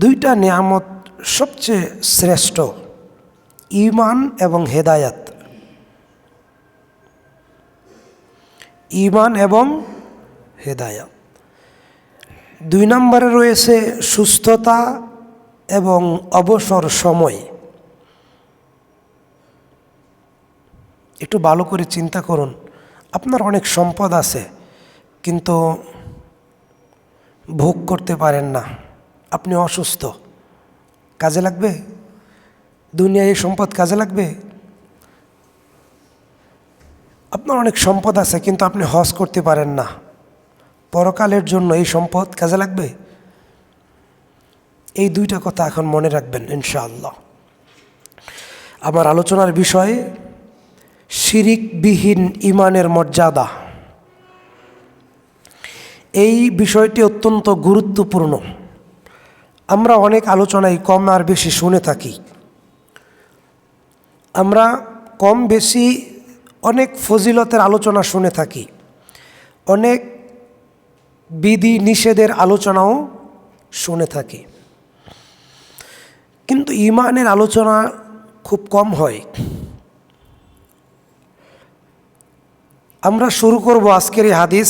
দুইটা নিয়ামত সবচেয়ে শ্রেষ্ঠ, ঈমান এবং হেদায়াত। ঈমান এবং হেদায়াত। 2 নম্বরে রয়েছে সুস্থতা এবং অবসর সময়। একটু ভালো করে চিন্তা করুন, আপনার অনেক সম্পদ আছে কিন্তু ভোগ করতে পারেন না, আপনি অসুস্থ, কাজে লাগবে? দুনিয়ায় এই সম্পদ কাজে লাগবে? আপনার অনেক সম্পদ আছে কিন্তু আপনি হজ করতে পারেন না, পরকালের জন্য এই সম্পদ কাজে লাগবে? এই দুইটা কথা এখন মনে রাখবেন ইনশাআল্লাহ। আমার আলোচনার বিষয় শিরিকবিহীন ঈমানের মর্যাদা। এই বিষয়টি অত্যন্ত গুরুত্বপূর্ণ। আমরা অনেক আলোচনায় কম আর বেশি শুনে থাকি। আমরা কম বেশি অনেক ফজিলতের আলোচনা শুনে থাকি, অনেক বিধি নিষেধের আলোচনাও শুনে থাকি, কিন্তু ঈমানের আলোচনা খুব কম হয়। আমরা শুরু করব আজকের এই হাদিস,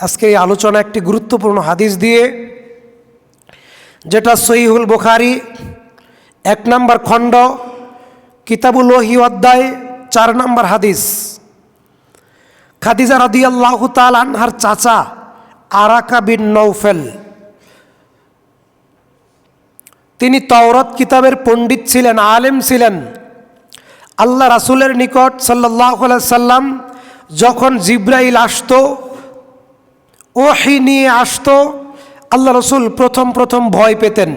আজকের এই আলোচনা একটি গুরুত্বপূর্ণ হাদিস দিয়ে, যেটা সহিহুল বুখারী 1 নম্বর খণ্ড কিতাবুল ওহী অধ্যায় 4 নম্বর হাদিস। খাদিজা রাদিয়াল্লাহু তাআলা আনহার চাচা আরাকা বিন নওফেল, তিনি তাওরাত কিতাবের পণ্ডিত ছিলেন, আলেম ছিলেন। আল্লাহ রাসূলের নিকট সাল্লাল্লাহু আলাইহি সাল্লাম যখন জিবরাইল আসতো, ওহী নিয়ে আসতো, আল্লাহ রসুল প্রথম ভয় পেতেন।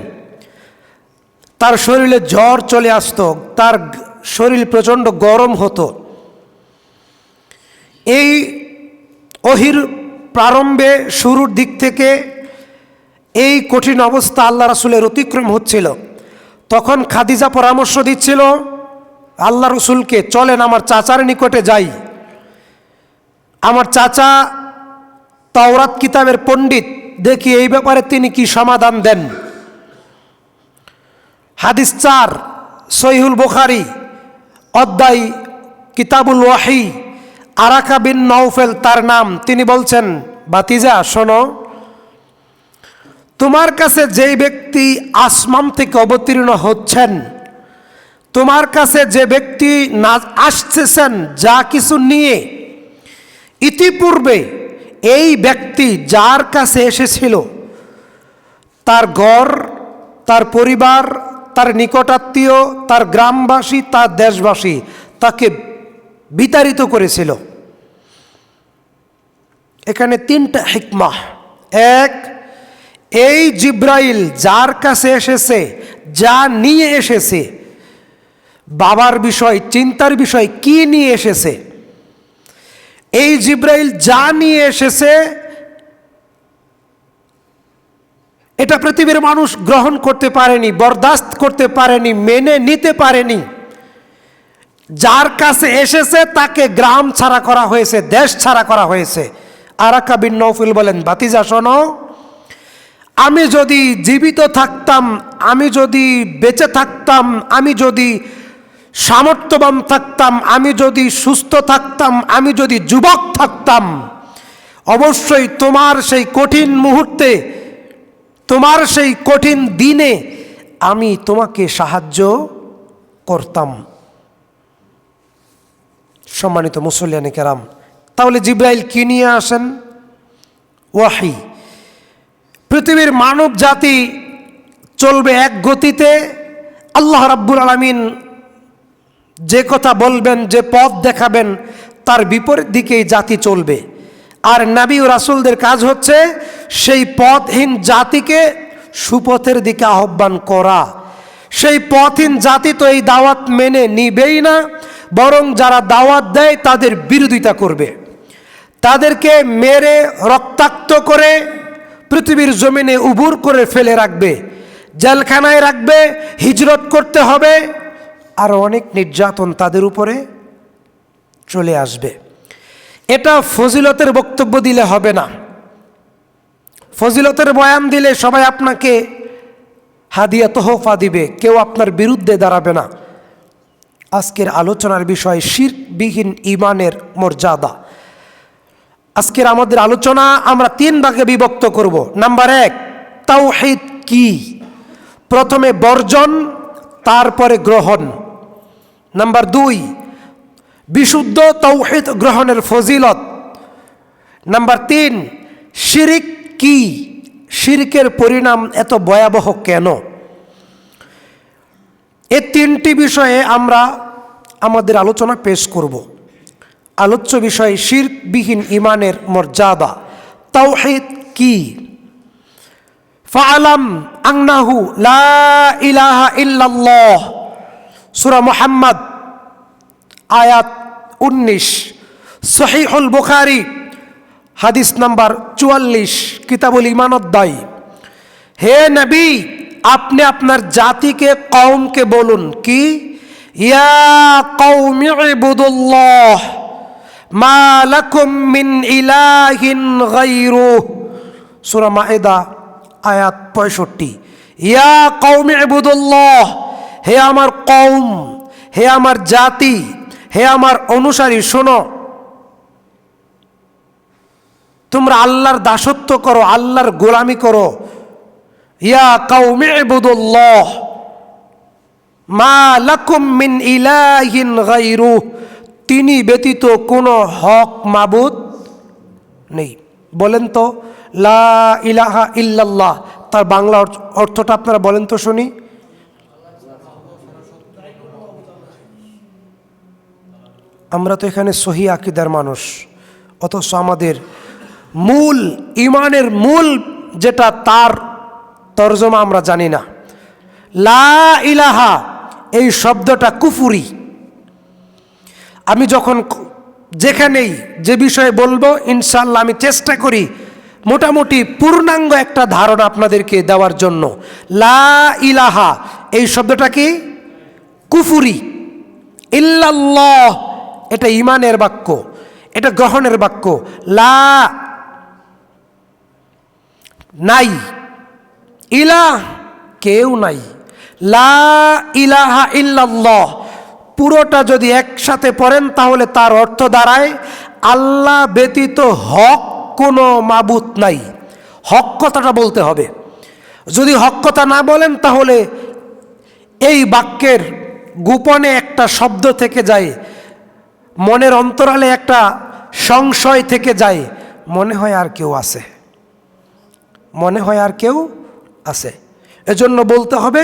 তার শরীরে জ্বর চলে আসতো, তার শরীর প্রচণ্ড গরম হতো। এই ওহীর প্রারম্ভে শুরুর দিক থেকে এই কঠিন অবস্থা আল্লাহ রাসূলের অতিক্রম হচ্ছিল। তখন খাদিজা পরামর্শ দিচ্ছিল আল্লাহ রসুলকে, চলেন আমার চাচার নিকটে যাই, আমার চাচা তাওরাত কিতাবের পণ্ডিত, দেখি এই ব্যাপারে তিনি কি সমাধান দেন। হাদিস 4 সহিহুল বুখারী অধ্যায় কিতাবুল ওহী, আরাকা বিন নওফেল তার নাম। তিনি বলছেন, ভাতিজা শোনো, তোমার কাছে যেই ব্যক্তি আসমান থেকে অবতীর্ণ হচ্ছেন, তোমার কাছে যে ব্যক্তি আসতেছেন যা কিছু নিয়ে, ইতিপূর্বে এই ব্যক্তি যার কাছে এসেছিল তার ঘর, তার পরিবার, তার নিকটাত্মীয়, তার গ্রামবাসী, তার দেশবাসী তাকে বিতাড়িত করেছিল। এখানে 3টা হিকমাহ। 1, এই জিবরাইল যার কাছে এসেছে, যা নিয়ে এসেছে, বাবার বিষয়, চিন্তার বিষয়, কি নিয়ে এসেছে, এই জিবরাইল যা নিয়ে এসেছে এটা পৃথিবীর মানুষ গ্রহণ করতে পারেনি, বরদাস্ত করতে পারেনি, মেনে নিতে পারেনি। যার কাছে এসেছে তাকে গ্রাম ছাড়া করা হয়েছে, দেশ ছাড়া করা হয়েছে। আরাকা বিন নওফেল বলেন, ভাতিজা শোনো, আমি যদি জীবিত থাকতাম, আমি যদি বেঁচে থাকতাম, আমি যদি সামর্থ্যবান থাকতাম, আমি যদি সুস্থ থাকতাম, আমি যদি যুবক থাকতাম, অবশ্যই তোমার সেই কঠিন মুহূর্তে, তোমার সেই কঠিন দিনে আমি তোমাকে সাহায্য করতাম। সম্মানিত মুসল্লিয়ানে কেরাম, তাহলে জিবরাইল কি নিয়ে আসেন? ওয়াহী। পৃথিবীর মানব জাতি চলবে এক গতিতে, আল্লাহ রাব্বুল আলামিন যে কথা বলবেন, যে পথ দেখাবেন, তার বিপরীত দিকেই জাতি চলবে। আর নবী ও রাসূলদের কাজ হচ্ছে সেই পথহীন জাতিকে সুপথের দিকে আহ্বান করা। সেই পথহীন জাতি তো এই দাওয়াত মেনে নিবেই না, বরং যারা দাওয়াত দেয় তাদের বিরোধিতা করবে, তাদেরকে মেরে রক্তাক্ত করে পৃথিবীর জমিনে উবুর করে ফেলে রাখবে, জেলখানায় রাখবে, হিজরত করতে হবে, আর অনেক নির্যাতন তাদের উপরে চলে আসবে। এটা ফজিলতের বক্তব্য দিলে হবে না। ফজিলতের বয়ান দিলে সবাই আপনাকে হাদিয়া তোহফা দিবে, কেউ আপনার বিরুদ্ধে দাঁড়াবে না। আজকের আলোচনার বিষয় শিরকবিহীন ঈমানের মর্যাদা। আজকের আমাদের আলোচনা আমরা 3 ভাগে বিভক্ত করব। নাম্বার 1, তাওহীদ কি? প্রথমে বর্জন, তারপরে গ্রহণ। নাম্বার 2, বিশুদ্ধ তাওহীদ গ্রহণের ফজিলত। নাম্বার 3, শিরক কি? শিরকের পরিণাম এত ভয়াবহ কেন? এই 3টি বিষয়ে আমরা আমাদের আলোচনা পেশ করব। আলোচ্য বিষয় শিরকবিহীন ঈমানের মর্যাদা। তাওহীদ কি? ফাআলাম আন্নাহু লা ইলাহা ইল্লাল্লাহ, সূরা মুহাম্মদ আয়াত 19, সহিহুল বুখারী হাদিস নাম্বার 44, কিতাবুল ঈমান অধ্যায়। হে নবী, আপনি আপনার জাতিকে, কওমকে বলুন কি? ইয়া কওমি ইবুদুল্লাহ মা লাকুম মিন ইলাহিন গায়রুহ, সূরা মায়েদা আয়াত 65। ইয়া কওমি ইবুদুল্লাহ, হে আমার কওম, হে আমার জাতি, হে আমার অনুসারী, শোনো, তোমরা আল্লাহর দাসত্ব করো, আল্লাহর গোলামি করো। ইয়া কওমি ইবুদুল্লাহ মা লাকুম মিন ইলাহিন গায়রুহ, তিনি ব্যতীত কোনো হক মাবুদ নেই। বলেন তো লা ইলাহা ইল্লাল্লাহ, তার বাংলা অর্থটা আপনারা বলেন তো শুনি। আমরা তো এখানে সহি আকীদার মানুষ, অথচ আমাদের মূল ঈমানের মূল যেটা, তার তরজমা আমরা জানি না। লা ইলাহা এই শব্দটা কুফরি। আমি যখন যেখানেই যে বিষয়ে বলবো, ইনশাআল্লাহ আমি চেষ্টা করি মোটামুটি পূর্ণাঙ্গ একটা ধারণা আপনাদেরকে দেওয়ার জন্য। লা ইলাহা এই শব্দটা কি? কুফরি। ইল্লাল্লাহ এটা ঈমানের বাক্য, এটা গ্রহণের বাক্য। লা নাই, ইলাহ কেউ নাই। লা ইলাহা ইল্লাল্লাহ পুরোটা যদি একসাথে পড়েন তাহলে তার অর্থ দাঁড়ায় আল্লাহ ব্যতীত হক কোনো মাবুদ নাই। হক কথাটা বলতে হবে। যদি হক কথা না বলেন তাহলে এই বাক্যের গোপনে একটা শব্দ থেকে যায়, মনের অন্তরালে একটা সংশয় থেকে যায়, মনে হয় আর কেউ আছে, মনে হয় আর কেউ আছে। এজন্য বলতে হবে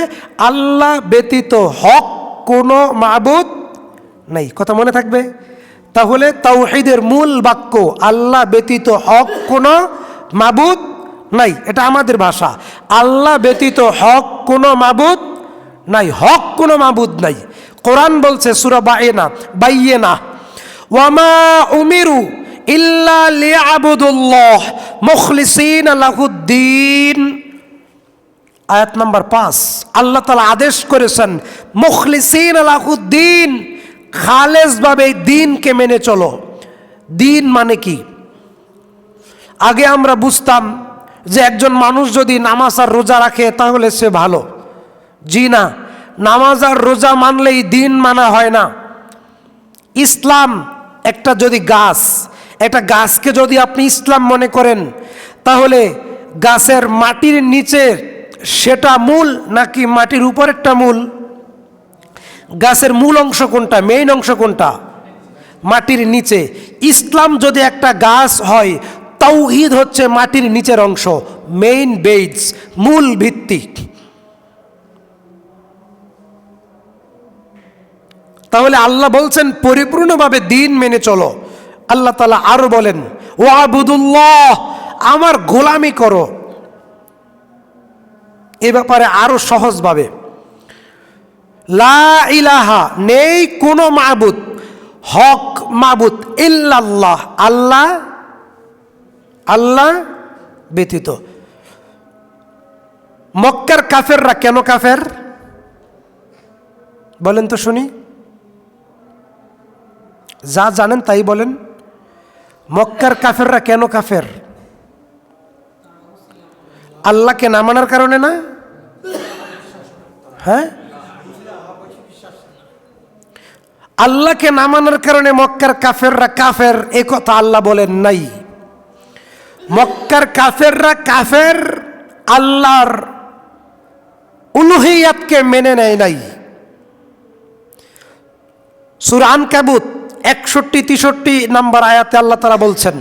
আল্লাহ ব্যতীত হক কোনো মাবুদ নেই। কথা মনে থাকবে? তাহলে তাওহীদের মূল বাক্য আল্লাহ ব্যতীত হক কোনো মাবুদ নাই, এটা আমাদের ভাষা। আল্লাহ ব্যতীত হক কোনো মাবুদ নাই, হক কোনো মাবুদ নাই। কোরআন বলছে সূরা বাইয়িনা, ওয়ামা উমিরু ইল্লা লিয়াবুদুল্লাহ মুখলিসিনা লাহুদ্দিন, আয়াত নাম্বার 5। আল্লাহ তাআলা আদেশ করেছেন মুখলিসিনা লাহুদ্দিন, খালেসভাবে দ্বীনকে মেনে চলো। দ্বীন মানে কি? আগে আমরা বুঝতাম যে একজন মানুষ যদি নামাজ আর রোজা রাখে তাহলে সে ভালো। জি না, নামাজ আর রোজা মানলেই দ্বীন মানা হয় না। ইসলাম একটা যদি গাছ, একটা গাছকে যদি আপনি ইসলাম মনে করেন তাহলে গাছের মাটির নিচে সেটা মূল নাকি মাটির উপরেরটা মূল? গাছের মূল অংশ কোনটা, মেইন অংশ কোনটা? মাটির নিচে। ইসলাম যদি একটা গাছ হয়, তাওহীদ হচ্ছে মাটির নিচের অংশ, মেইন বেজ, মূল ভিত্তি। তাহলে আল্লাহ বলছেন পরিপূর্ণভাবে দ্বীন মেনে চলো। আল্লাহ তাআলা আরো বলেন ওয়াবুদুল্লাহ, আমার গোলামি করো। এ ব্যাপারে আরো সহজভাবে লা ইলাহা নেই কোনো মাবুদ, হক মাবুদ ইল্লাল্লাহ আল্লাহ, আল্লাহ ব্যতীত। মক্কার কাফেররা কেন কাফের বলেন তো শুনি? যা জানেন তাই বলেন। মক্কার কাফেররা কেন কাফের? আল্লাহকে না মানার কারণে না? হ্যাঁ, আল্লাহকে না মানার কারণে মক্কার কাফেররা কাফের, এ কথা আল্লাহ বলেন নাই। মক্কার কাফেররা কাফের আল্লাহর উলুহিয়াতকে মেনে নেয় নাই। সূরা আনকাবুত 61-63 নম্বর আয়াতে আল্লাহ তাআলা বলছেন,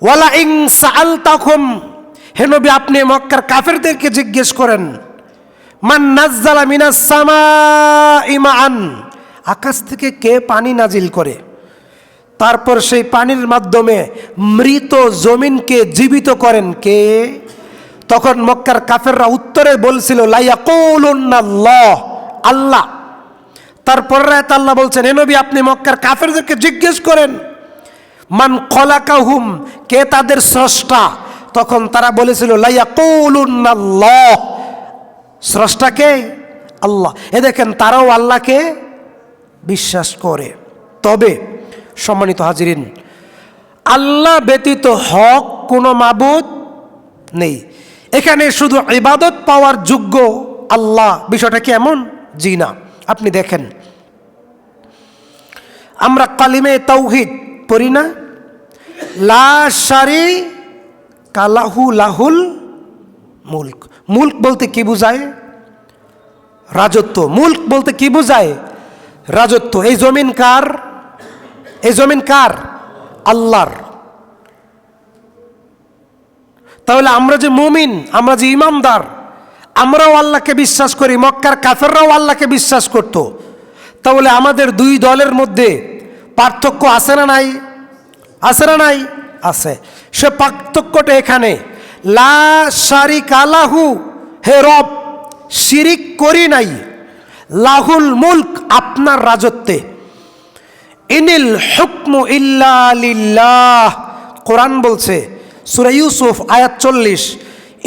ওয়ালা ইন সাআলতাকুম, হে নবী আপনি মক্কার কাফেরদেরকে জিজ্ঞেস করেন, মান নাজ্জালা মিনাস সামাই মাআন, আকাশ থেকে কে পানি নাজিল করে, তারপর সেই পানির মাধ্যমে মৃত জমিনকে জীবিত করেন কে? তখন মক্কার কাফেররা উত্তরে বলছিল লা ইয়াকুলুন্নাল্লাহ, আল্লাহ। তারপর রাত আল্লাহ বলছেন, হে নবী আপনি মক্কার কাফেরদেরকে জিজ্ঞেস করেন, মান খলাকাহুম, কে তাদের স্রষ্টা। তখন তারা বলেছিল লা ইয়াকুলুন্নাল্লাহ, স্রষ্টা কে? আল্লাহ। এ দেখেন তারাও আল্লাহকে বিশ্বাস করে। তবে সম্মানিত হাজিরিন, আল্লাহ ব্যতীত হক কোনো মাবুদ নেই। এখানে শুধু ইবাদত পাওয়ার যোগ্য আল্লাহ, বিষয়টা কি এমন? জি না। আপনি দেখেন আমরা কালিমে তাওহীদ পড়ি না, লা শারীকা লাহু লাহুল মুলক। মুলক বলতে কি বোঝায়? রাজত্ব। মুলক বলতে কি বোঝায়? রাজত্ব। এই জমিন কার? এই জমিন কার? আল্লাহর। তাহলে আমরা যে মুমিন, আমরা যে ইমানদার, আমরাও আল্লাহকে বিশ্বাস করি, মক্কার কাফেররাও আল্লাহকে বিশ্বাস করত। তাহলে আমাদের দুই দলের মধ্যে পার্থক্য আছে না নাই? আছে না নাই? আছে। সে পার্থক্যটা এখানে, লা শারিকা লাহু, হে রব শিরিক করি নাই, লাহুল মুলক, আপনার রাজত্বে, ইনিল হুকমু ইল্লা লিল্লাহ, কোরআন বলছে সূরা ইউসুফ আয়াত 40,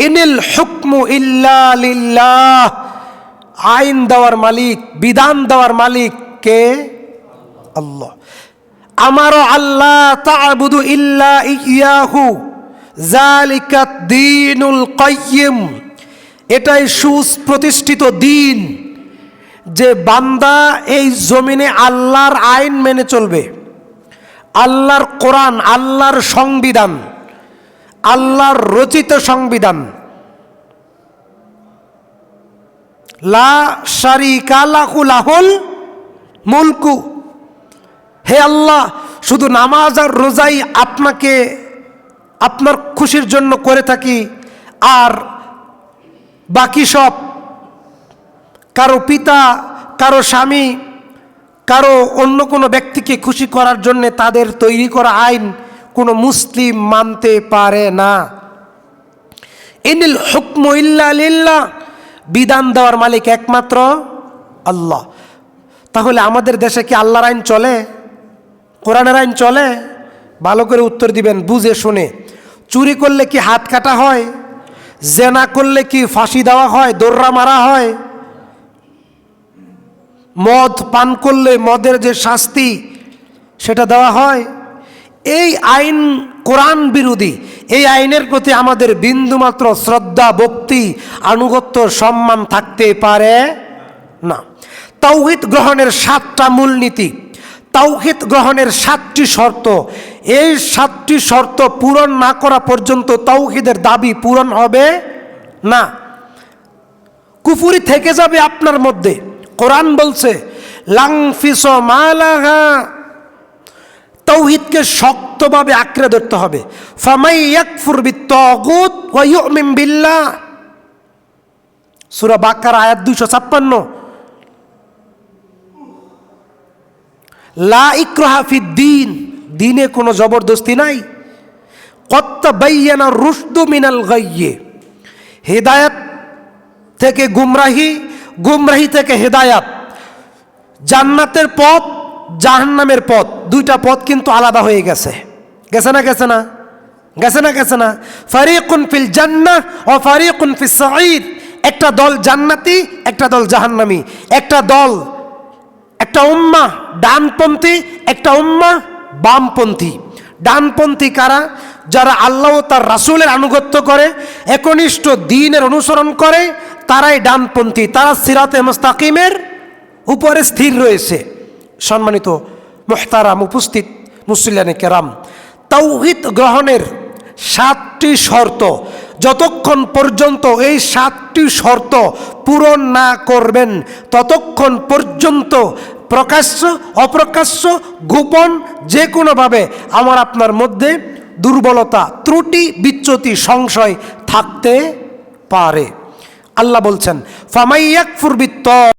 ইনিল হুকমু ইল্লা লিল্লাহ, আইন দেওয়ার মালিক, বিধান দেওয়ার মালিক কে? আল্লাহ। আমারও আল্লাহ তা'বুদু ইল্লা ইয়াহু যালিকা দ্বীনুল কাইয়্যিম, এটাই সুপ্রতিষ্ঠিত দিন, যে বান্দা এই জমিনে আল্লাহর আইন মেনে চলবে, আল্লাহর কোরআন, আল্লাহর সংবিধান, আল্লাহর রচিত সংবিধান। লা শারিকা লাহু লাহুল মুলকু, হে আল্লাহ শুধু নামাজ আর রোজাই আপনাকে আপনার খুশির জন্য করে থাকি, আর বাকি সব কারো পিতা, কারো স্বামী, কারো অন্য কোনো ব্যক্তিকে খুশি করার জন্য তাদের তৈরি করা আইন কোনো মুসলিম মানতে পারে না। ইনিল হুকমু ইল্লা লিল্লাহ, বিধান দেওয়ার মালিক একমাত্র আল্লাহ। তাহলে আমাদের দেশে কি আল্লাহর আইন চলে? কোরআনের আইন চলে? ভালো করে উত্তর দিবেন বুঝে শুনে। চুরি করলে কি হাত কাটা হয়? জেনা করলে কি ফাঁসি দেওয়া হয়, দোররা মারা হয়? মদ পান করলে মদের যে শাস্তি সেটা দেওয়া হয়? এই আইন কোরআন বিরোধী। এই আইনের প্রতি আমাদের বিন্দুমাত্র শ্রদ্ধা, ভক্তি, আনুগত্য, সম্মান থাকতে পারে না। তাওহীদ গ্রহণের 7টা মূলনীতি, তাওহীদ গ্রহণের 7টি শর্ত, এই 7টি শর্ত পূরণ না করা পর্যন্ত তাওহীদের দাবি পূরণ হবে না। কুফরি থেকে যাবে আপনার মধ্যে। কোরআন বলছে লাংফিসো মালাহা, তাওহীদকে শক্তভাবে আঁকড়ে ধরতে হবে। ফামাই ইয়াকফুর বিত্তাগুত ওয়া ইউমিন বিল্লাহ, সূরা বাকারা আয়াত 256। লা ইকরাহা ফিদ্দীন, দ্বীনে কোনো জবরদস্তি নাই। ক্বাদ তাবায়্যানা রুশদু মিনাল গায়্যি, হেদায়েত থেকে গুমরাহি, গুমরাহি থেকে হেদায়েত, জান্নাতের পথ, জাহান্নামের পথ, দুইটা পথ কিন্তু আলাদা হয়ে গেছে। গেছে না? গেছে না? গেছে না? গেছে না? ফারিকুন ফিল জান্নাহ ওয়া ফারিকুন ফিস সাঈদ, একটা দল জান্নাতি, একটা দল জাহান্নামী, একটা দল, একটা উম্মাহ ডানপন্থী, একটা উম্মাহ বামপন্থী। ডানপন্থী কারা? যারা আল্লাহ ও তার রাসূলের আনুগত্য করে, একনিষ্ঠ দ্বীনের অনুসরণ করে, তারাই ডানপন্থী, তারা সিরাতে মুস্তাকিমের উপরে স্থির রয়েছে। সম্মানিত মুহতারাম উপস্থিত মুসল্লিয়ানে কেরাম, তাওহীদ গ্রহণের 7টি শর্ত, যতক্ষণ পর্যন্ত এই 7টি শর্ত পূরণ না করবেন ততক্ষণ পর্যন্ত প্রকাশ্য অপ্রকাশ্য গোপন যে কোনোভাবে আমার আপনার মধ্যে দুর্বলতা, ত্রুটি, বিচ্যুতি, সংশয় থাকতে পারে। আল্লাহ বলছেন, ফামাইয়াকফুর বিত